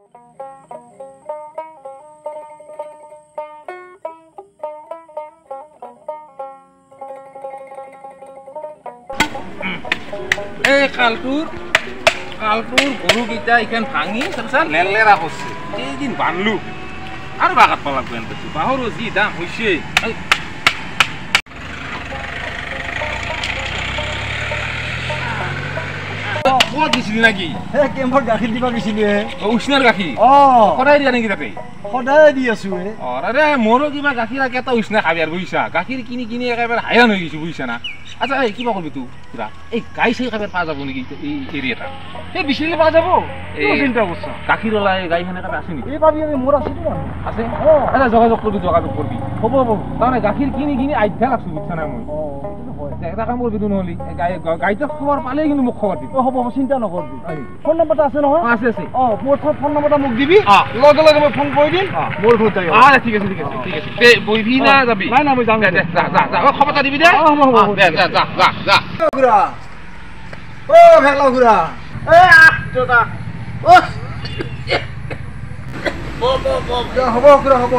এই কালটোৰ গৰুকেইটা এইখান ভাঙি তাৰপিছত লেলেৰা কৰিছে কেইদিন বান্ধলো আৰু বাগাত পালাক বেন পাইছো বাহৰো যি দাম হৈছে ক'ত দিছিল নাকি কেম্পত গাখীৰ দিবা গৈছিলি উষ্ণাৰ গাখীৰ সদায় দিয়া নেকি তাতে সদায় দি আছো আৰে মোৰো কিবা গাখীৰ এটা উষ্ণা খাবি আৰু বুজিছা গাখীৰ কিনি কিনি একেবাৰে হাইৰাণ হৈ গৈছো বুজিছা না আচ্ছা এই কিবা কৰিবি তোৰ পুৰা এই গাই চাই খাবৰ পোৱা যাব নেকি এই এৰিয়াটা সেই বিচাৰিলে পোৱা যাব চিন্তা কৰিছা গাখীৰ ওলাই গাই সেনেকা আছে নেকি এই পাবি মোৰ আছে আছে আচ্ছা যোগাযোগ কৰবি হ'ব তাৰমানে গাখীৰ কিনি কিনি আধ্যা লাগছো বুজিছা না মই এটা কাম কৰিবি নহ'লে গাইটো খবৰ পালে কিন্তু মোক খবৰ দিবি হ'ব চিন্তা নকৰবি ফোন নম্বৰটা আছে নহয় আছে মোৰ ফোন নম্বৰটা মোক দিবি লগে লগে মই ফোন কৰি দিম মোৰ ঘৰত যাই ঠিক আছে বহিবি না যাবি নাই মই যাম যা খবৰ এটা দিবি দে যা ঘুৰা ভেলা ঘুৰা হ'ব ঘুৰা হ'ব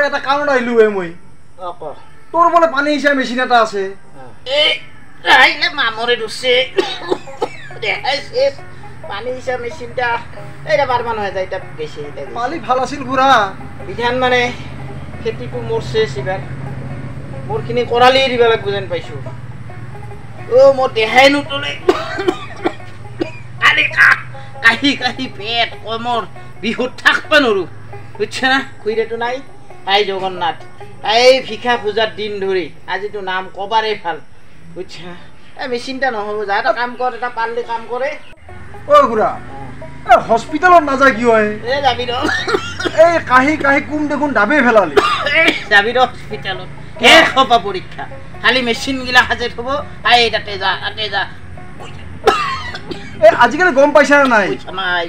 এটা কামত আহিলো মই তোৰ বোলে পানী সিঁচা মেচিন এটা আছে মামৰে ৰুছে পানী সিঁচা মেচিনটা এইটা বাৰমান হৈ যায় বেছি মালিক ভাল আছিল ঘূৰা বিধান মানে খেতিটো মৰছে এইবাৰ মোৰখিনি কৰালি দিব লাগিব যেন পাইছো মোৰ দেহাই নুতলে কাহি কাহি পেট কমৰ বিহুত থাকব নোৱাৰো বুজিছা না খুইৰেটো নাই আই জগন্নাথ এই ভিক্ষা পূজাৰ দিন ধৰি আজিতো নাম কবাৰে ভাল বুজিছা এই মেচিনটা নহ'ব যা এটা কাম কৰ এটা পাৰলি কাম কৰে ঘূৰা হস্পিটেলত নাযায় কি হয় যাবি ৰ এই কাহি কাহি কুম দেখোন ডাবে ফেলালি যাবি ৰ হস্পিটেলত শেষ হ'ব পৰীক্ষা খালি মেচিন গিলা সাজে থব আই তাতে যা আজিকালি গম পাইছা নাই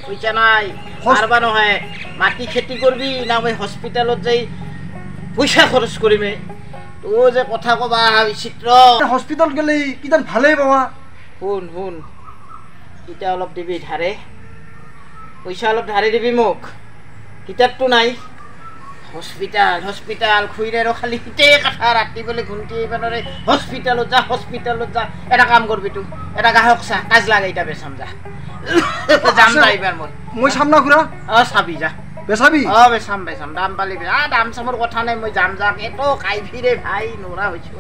পইচা নাই পাৰবা নহয় মাটি খেতি কৰবি না মই হস্পিটেলত যাই পইচা খৰচ কৰিমে তো যে কথা কবা বিচিত্ৰ হস্পিটেল গেলে কিমান ভালেই পাবা শুন ইটা অলপ দিবি ধাৰে পইচা অলপ ধাৰে দিবি মোক কিতাপটো নাই হস্পিটাল খুইৰে আৰু খালি সিটেই কথা ৰাতি বোলে ঘুমটি এইবাৰে হস্পিটালত যা এটা কাম কৰবি তো এটা গাহক চা কাজ লাগে এটা বেচাম যা যাম যা এইবাৰ মই চাম না ঘূৰা চাবি যা বেচাবি বেচাম দাম পালি দাম চামৰ কথা নাই মই যাম যাক এটো কাইভিৰে ভাই নৰা হৈছো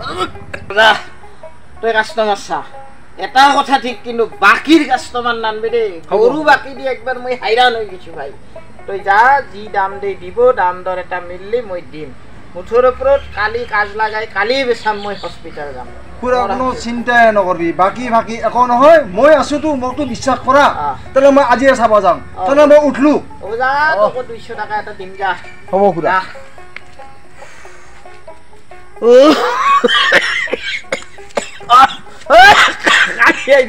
তই কাষ্টমাৰ চা এটা কথা ঠিক কিন্তু বাকীৰ কাষ্টমাৰ নানবি দেই গৰু বাকী দি একবাৰ মই হাইৰাণ হৈ গৈছো ভাই তই যা যি দাম দে দিব দাম দৰ এটা মিললি মই দিম মুঠৰ ওপৰত কালি কাজ লাগাই কালি বেচাম মই হস্পিটাল যাম পুৰা কোনো চিন্তাই নকৰবি বাকী একো নহয় মই আছোতো মোকতো বিশ্বাস কৰা তেনে মই আজিয়ে চাব যাম তেনে মই উঠলো যা তোক 200 টকা এটা দিম যা হ'ব খুৰা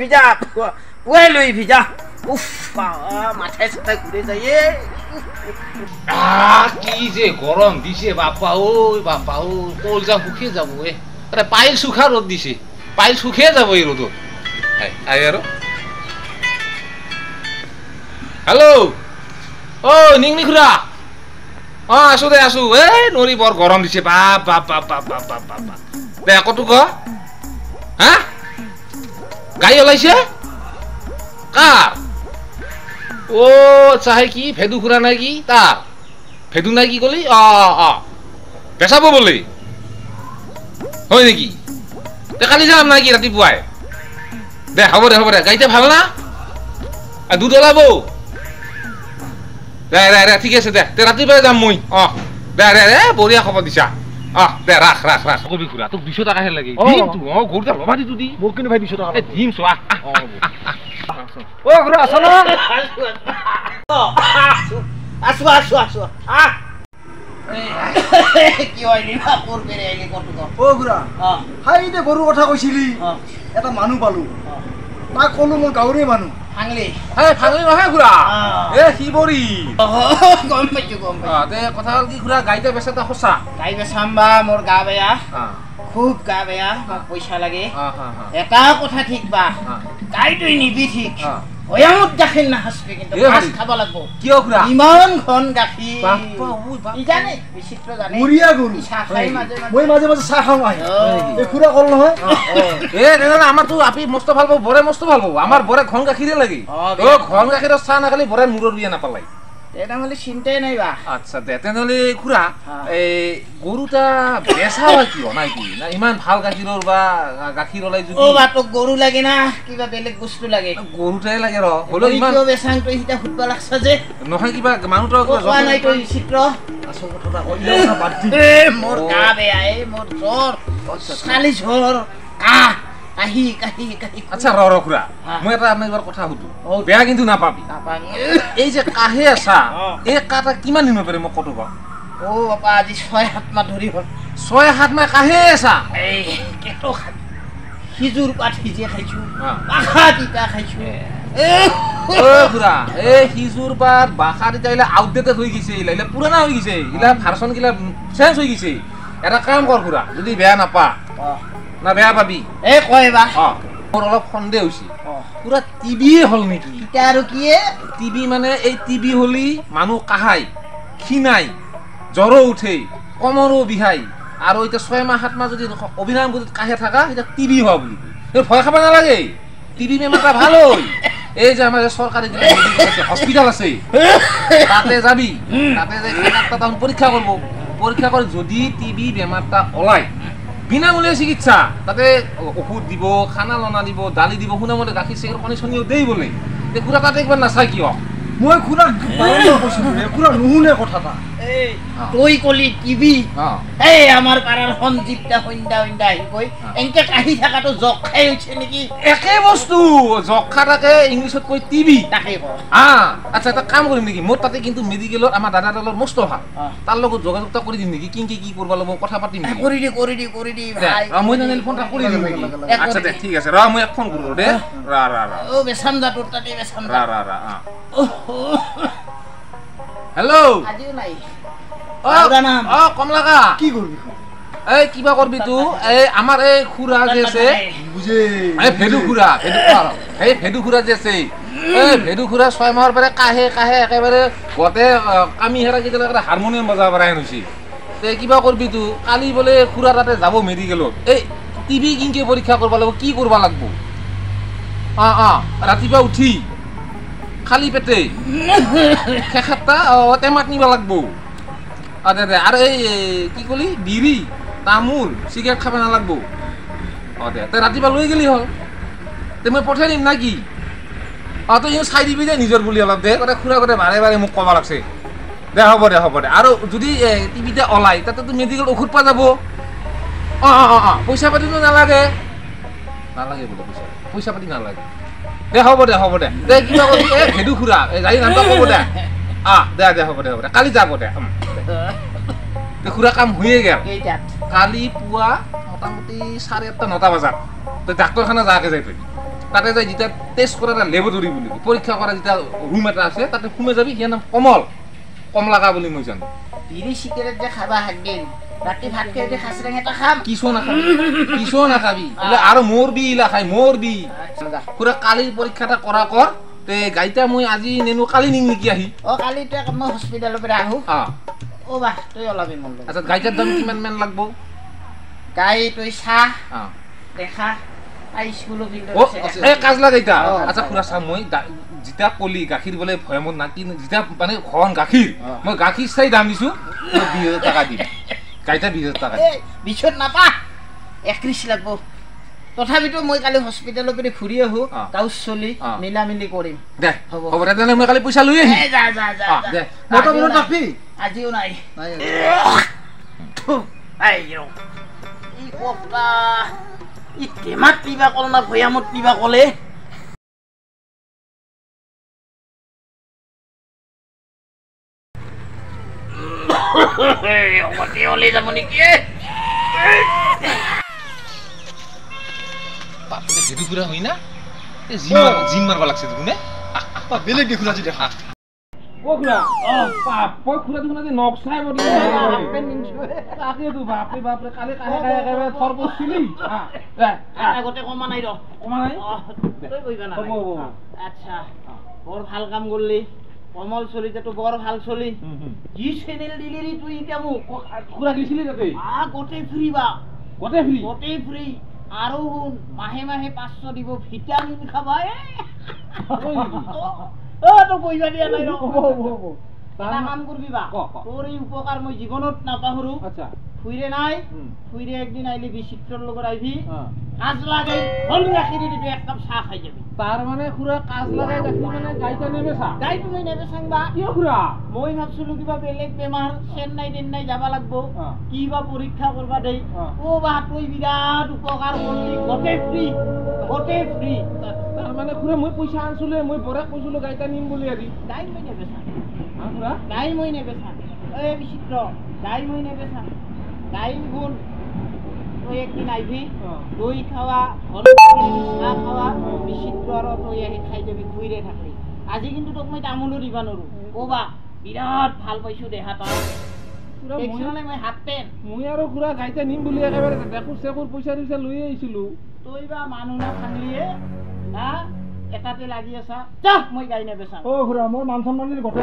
ভিজা পুৱাই লৈ ভিজা উফ মাথায় চাথায় ঘুরে যায় কি যে গরম দিছে বাপা ও কলজা শুকিয়ে যাব পাইল শুখা রোদ দিছে পাইল শুকিয়ে যাব এই রোদত আর হ্যালো ও নিংনি খুড়া আছো দে আছো নরি বৰ গরম দিছে বাপ বাপ বাপ বাপ বাপ বাপ বাপ দে কত ক হ্যাঁ গাই ওলাইছে কার ও চাহে কি ভেদু খুৰা নাই কি তাৰ ভেদু নাই কি কলি বেচাব বলে হয় নেকি কালি যাম নাই কি ৰাতিপুৱাই দে হ'ব দে গাইতে ভাল না দুধ ওলাব দে ঠিক আছে দে ৰাতিপুৱাই যাম মই দে বঢ়িয়া খবৰ দিছা দে ৰাখ কবি খুৰা তোক 200 টকাহে লাগে গৰুটা ল'বা দিতো দি মোক কিন্তু ভাই 200 টকা দিম চোৱা ঘুৰা আছ না আছো কি হয় নিবা কৰবে ৰে এলি কত ঘুৰা হাই দে গৰুৰ কথা কৈছিলি এটা মানুহ পালো তাক কলো মই গাঁৱৰে মানুহ ফাংলি নহয় খুৰা শিবৰি গম পাইছো দে কথা হ'ল কি খুৰা গাইতে বেচাটা সঁচা গাই বেচাম বা মোৰ গা বেয়া খুব গা বেয়া মোক পইচা লাগে হা হা হা এটা কথা ঠিক বা গাই তুই নিবি ঠিক অয়ামত গাখীৰ নাখাচবি কিন্তু মাছ খাব লাগব কিয় খুৰা ইমান ঘন গাখীৰ বাপ্পা ওই ই জানে বিচিত্ৰ জানে মুৰিয়া গৰু চাহ খাই মাজে মই মাজে মাজে চাহ খাওঁ আহি এই খুৰা কল নহয় তেনেহ'লে আমাৰতো আপি মস্ত ভাল পাব বৰে মস্ত ভাল পাব আমাৰ বৰে ঘন গাখীৰে লাগে ঘন গাখীৰৰ চাহ নাখালে বৰে মূৰৰ বিয়া নাপালাই তেনেহ'লে চিন্তাই নাই বা আচ্ছা দে তেনেহ'লে খুৰা এই গৰুটা বেচা হয় কিয় নাই কি না ইমান ভাল গাখীৰৰ বা গাখীৰ ওলাই যদি অ' বা তোক গৰু লাগে না কিবা বেলেগ বস্তু লাগে গৰুটাই লাগে ৰ হ'লেও ইমান কিয় বেচাং তই সিটা সুধবা লাগছ যে নহয় কিবা মানুহটো কোৱা নাই তই চিত্ৰ আচল কথা কইলা কথা বাদ দি মোৰ গা বেয়া মোৰ জ্বৰ চালি জ্বৰ কাহ কাহি কাহি কাহি আচ্ছা ৰ খুৰা মই এটা আপোনাক এবাৰ কথা সুধো বেয়া কিন্তু নাপাবি এই যে কাহে আছা এই কাটা কিমান দিনৰ পৰা মোক কতো কওঁ অ' বাপা আজি 6-7 মাহ ধৰি হ'ল 6-7 মাহ কাহে আছা এই কেটো সিজুৰ পাত সিজি খাইছো বাখা তিতা খাইছো খুৰা এই সিজুৰ পাত বাখা তিতা ইলা আউটডেটেড হৈ গৈছে ইলা পুৰণা হৈ গৈছে ইলা ভাৰ্চন গিলা চেঞ্জ হৈ গৈছে এটা কাম কৰ খুৰা যদি বেয়া নাপা না বেয়া পাবি এই কয় বা মোৰ অলপ সন্দেহ হৈছে পুৰা টিবিয়ে হ'ল নেকি এতিয়া আৰু কি টিবি মানে এই টিবি হ'লি মানুহ কাহাই ক্ষীণাই জ্বৰো উঠে কমৰো বিহাই আৰু এতিয়া 6 মাহ 7 মাহ যদি অবিৰাম গতিত কাহে থাকা এতিয়া টিবি হোৱা বুলি ভয় খাব নালাগে টিবি বেমাৰটা ভাল হয় এই যে আমাৰ চৰকাৰী হস্পিটেল আছে তাতে যাবি তাতে যাই পৰীক্ষা কৰিব পৰীক্ষা কৰি যদি টিবি বেমাৰটা ওলায় বিনামূলীয়া চিকিৎসা তাতে ঔষধ দিব খানা লনা দিব দালি দিব শুনামতে গাখীৰ চেখীৰ কণী চনীও দেই বোলে খুৰা তাতে একবাৰ নাচাই কিয় মই খুৰাক বাৰম্বাৰ কৈছো খুৰা নুশুনে কথা এটা তই কলি টিভি এই আমাৰ পাৰাৰ সঞ্জীৱটা সন্ধ্যা সন্ধ্যা আহি কৈ এনেকে কাহি থকাটো জক খাই হৈছে নেকি একে বস্তু যক্ষা থাকে ইংলিছত কৈ টিবি তাকে ক আচ্ছা এটা কাম কৰিম নেকি মোৰ তাতে কিন্তু মেডিকেলত আমাৰ দাদাৰ মস্ত ভাল তাৰ লগত যোগাযোগটা কৰি দিম নেকি কি কৰিব লাগিব কথা পাতিম কৰি দি ভাই মই নানিল ফোনটা কৰি দিম নেকি আচ্ছা দে ঠিক আছে ৰ মই এক ফোন কৰো দে ৰা ও বেছাম যা তোৰ তাতে বেছাম ৰা হেল্ল' আজিও নাই কমলাকা কি কৰিবি এই কিবা কৰবি তো এই আমাৰ এই খুৰা যে আছে বুজে এই ভেদু খুৰা এই ভেদু খুৰা যে আছে এই ভেদু খুৰা 6 মাহৰ পৰা কাহে একেবাৰে গতে কামি হেৰা কেইটা হাৰমনিয়াম বজাব পৰা হৈছে তে কিবা কৰবি তো কালি বোলে খুৰা তাতে যাব মেডিকেলত এই টিভি কিনকে পৰীক্ষা কৰিব লাগিব কি কৰিব লাগিব ৰাতিপুৱা উঠি খালি পেটে খেখাটা টেমাত নিব লাগিব দে আৰু এই কি কলি বিড়ি তামোল চিগাৰেট খাব নালাগব দে তই ৰাতিপুৱা লৈ গেলি হ'ল তে মই পঠাই দিম না কি তই চাই দিবি দে নিজৰ বুলি অলপ দে খুৰা গোটেই বাৰে মোক ক'ব লাগছে দে হ'ব দে আৰু যদি টিভিতে ওলাই তাতেতো মেডিকেল ঔষধ পোৱা যাব পইচা পাতিতো নালাগে বোলে পইচা পাতি নালাগে দে হ'ব দে দে কিবা কৰিবি এই ভেদু খুৰা যাই নামটা ক'ব দে দে হ'ব দে কালি যাব দে খুৰা কাম হৈয়ে গেল কালি পুৱা মোটামুটি 8:30-9টা বজাত তই ডাক্তৰখানা যাকে যাই তই তাতে যাই যেতিয়া টেষ্ট কৰা এটা লেবৰেটৰী বুলি পৰীক্ষা কৰা যেতিয়া ৰুম এটা আছে তাতে সোমাই যাবি ইয়াৰ নাম কমলাকা বুলি মই জানো বিড়ি চিগাৰেট যে খাবা হাগদিন ৰাতি ভাত খাই যে খাচৰেং এটা খাম কিছু নাখাবি আৰু মৰবি ইলা খাই মৰবি খুৰা কালিৰ পৰীক্ষাটা কৰা কৰ তে গাইটা মই আজি নেনো কালি নিম নেকি আহি কালি তই মই হস্পিটেলৰ পৰা আহো বাহ তই ওলাবি মোৰ লগত আচ্ছা গাইটাৰ দাম কিমান মান লাগব গাই তই চাহ দেখা স্কুলৰ কাজলা গাইটা আচ্ছা খুৰা চাহ মই যেতিয়া কলি গাখীৰ বোলে ভয়ামত নাকি যেতিয়া মানে ঘন গাখীৰ মই গাখীৰ চাই দাম দিছো 20,000 টকা দিম গাইটা 20,000 টকা বিছত নাপা 31 লাগব তথাপিতো মই কালি হস্পিটেলৰ পৰা ঘূৰি আহো গাঁও চলি মিলামিলি কৰিম দে হ'ব দে তেনে মই কালি পইচা লৈ আহিম যা দে মত ৰাখবি আজিও নাই ই কপটা ই টেমাত কিবা কল না ভৈয়ামত কিবা কলে যাব নেকি ভেদু খুৰা হয় না জিম মাৰবা লাগছে তুমি বেলেগ দেখোন আজি দেখা খুৰা বাপ খুৰা দেখোন আজি নক্সাই বদি আপেন নিনছো তাকেতো বাপৰে বাপৰে কালি কাহে কাহে একেবাৰে থৰ পৰছিলি আগতে কমা নাই ৰ কমা নাই তই কইবা না হ'ব হ'ব আচ্ছা বৰ ভাল কাম কৰলি কমল চলিতে তো বৰ ভাল চলি জি চ্যানেল দিলি তুই ইটা মোক খুৰা দিছিলি তাতে গোটে ফ্ৰি বা গোটে ফ্ৰি আৰু মাহে মাহে 500 দিব ভিটামিন খাবা তো কইবা দিয়া নাই ৰ এটা কাম করবি বা তোর এই উপকার মই জীবনত নাপাহরু আচ্ছা ফুইরে নাই ফুইরে একদিন আইলি বিচিত্রর লগত আইবি কাজ লাগাই হল রাখিরি দিবি এক কাপ চা খাই যাবি তার মানে খুরা কাজ লাগাই রাখি মানে গাইটা নেবে চা গাই তুমি নেবে সাংবা কিয় খুরা মই ভাবছিলো কিবা বেলেগ বেমার চেন্নাই যাবা লাগবো কিবা পরীক্ষা করবা দেই ও বা তুই বিরাট উপকার করলি গোটে ফ্রি তার মানে খুরা মই পয়সা আনছুলে মই বড় কইছিলো গাইটা নিম বলি আজি গাই মই নেবে সা খুরা গাই মই নেবে সা এই বিচিত্র গাই মই নেবে সা গাই গুণ তুই একদিন আইবি দই খাওয়া চা খাওয়া বিচিত্র আর তুই আহি খাই যাবি ঘুরে থাকলি আজি কিন্তু তোক মই তামুলো দিবা নৰো ও বা বিৰাট ভাল পাইছো দেহা তা দেখছনে মই হাত পেন মই আৰু খুৰা গাইটা নিম বুলি একেবাৰে দেখুৰ চেকুৰ পইচা দিছে লৈ আহিছিলো তুই বা মানুহ না খানলিয়ে হা এটাতে লাগি আছা যা মই গাই নেবে চা ও খুৰা মোৰ মান সন্মানেৰ গটে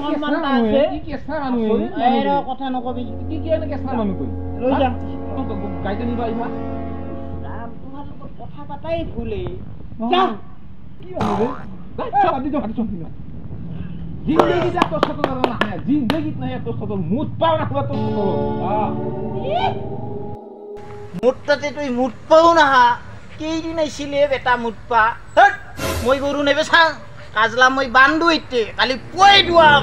সন্মান আছে কি কেঁচা মানুহ এই ৰ কথা নকবি কি এনে কেঁচা মানুহ কই লৈ যা গাইটা নিবা আহিবা রাম তোমার লগত কথা পাতাই ভুলে যা কি হবে গাইটা আদি তো জিন্দগি যা তোর সাথে না না জিন্দগি না তোর সাথে মুত পাও না তোর সাথে মুটটাতে তুই মুট পাও না কেইদিন আইছিলে বেটা মুটপা মই গরু নেবে সাং কাজলা মই বান্ধু ইতে কালি পুয়াই দুয়াম